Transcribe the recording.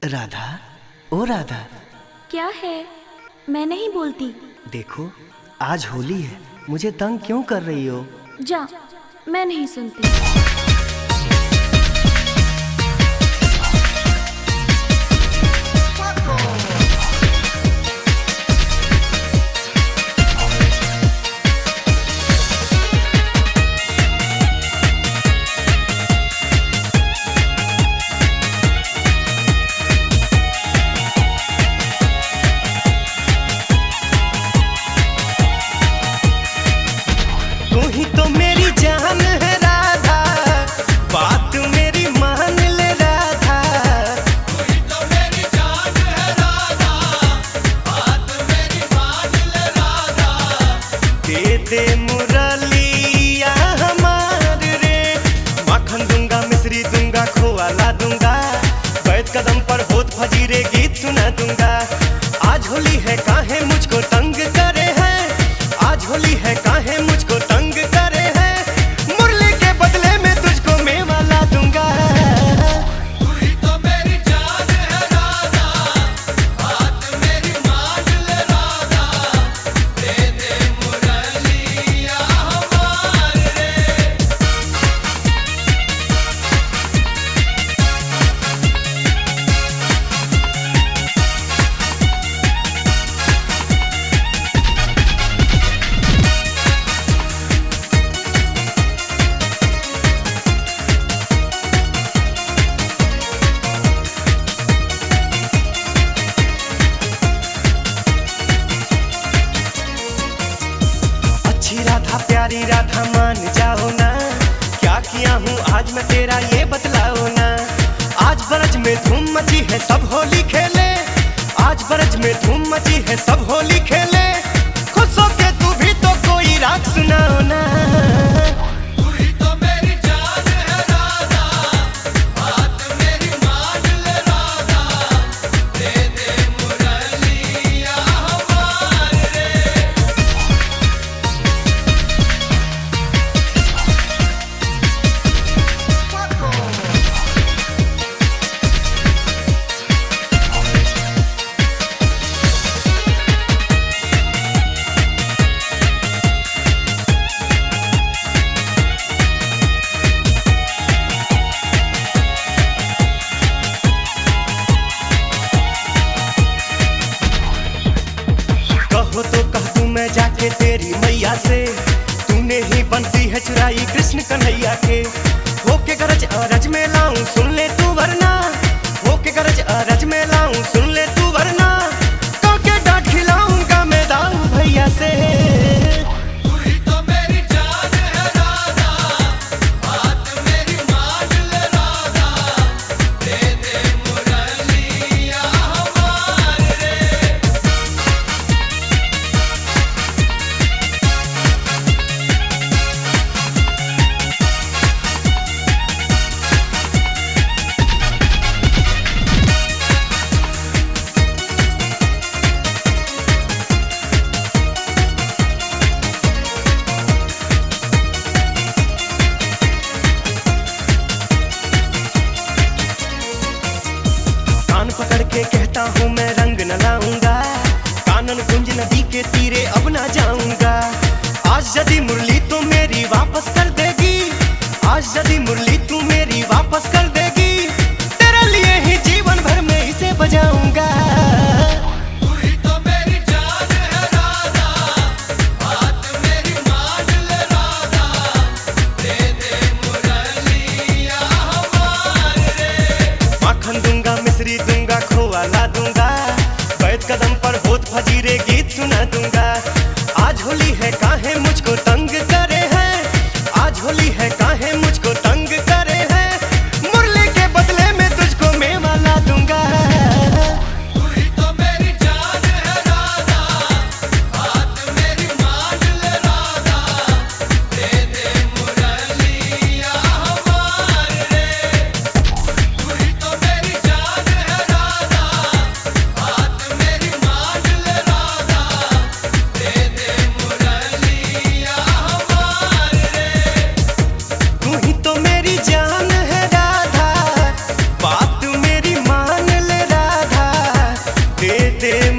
राधा, ओ राधा। क्या है? मैं नहीं बोलती। देखो, आज होली है, मुझे तंग क्यों कर रही हो? जा, मैं नहीं सुनती। तू ही तो मेरी जान है राधा, बात मेरी मान ले राधा। तू ही तो मेरी जान है राधा, बात मेरी मान ले राधा। दे मुरलिया हमार रे, माखन दूंगा मिश्री दूंगा खोआ ला दूंगा, बैठ कदम पर होत फजीरे गीत सुना दूंगा। आज होली है काहे मुझको तंग करे है, आज होली है काहे मुझको तंग करे है, मुरली के बदले में तुझको मेवा ला दूंगा। तू ही तो मेरी जान है राधा, बात मेरी मान ले राधा। दे मुरलिया हमार रे। अच्छी राधा प्यारी राधा मान जाओ ना, क्या किया हूँ आज मैं तेरा ये बतलाओ ना। आज ब्रज में धूम मची है सब होली खेले, आज ब्रज में धूम मची है सब होली खेले, खुश होके तू भी तो कोई राग सुनाओ ना। तू ही तो मेरी जान है राधा, बात मेरी मान ले राधा। दे मुरलिया हमार रे। कहो तो कह दूं मैं जाके तेरी मैया से, तूने ही बंसी है चुराई कृष्ण कन्हैया के। होके गरज अरज में लाऊं सुन ले तू वरना, होके गरज अरज में लाऊं सुन ले तू वरना, काके डांट खिलाऊंगा मैं दाऊ भैया से। तू ही तो मेरी जान है राधा, बात मेरी मान ले राधा। दे मुरलिया हमार रे। कान पकड़ के कहता हूँ मैं रंग न लाऊंगा, कानन कुंज नदी के तीरे अब ना जाऊंगा। आज यदि मुरली तू मेरी वापस कर देगी, आज यदि मुरली तू मेरी वापस कर देगी, तेरे लिए ही जीवन भर में इसे बजाऊंगा। तू ही तो मेरी जान है राधा, बात मेरी मान ले राधा। दे मुरलिया हमार रे। माखन दूंगा मिश्री दूंगा खोआ ला दूंगा, बैठ कदम पर होत फजीरे गीत सुना दूंगा। आज होली है काहे मुझको तंग करे है, आज होली है काहे मुझको तंग करे है, मुरली के बदले में तुझको मेवा ला दूंगा। तू ही तो मेरी जान है राधा, बात मेरी मान ले राधा। दे मुरलिया हमार रे। तू ही तो मेरी जान है राधा, बात मेरी मान ले राधा। दे दे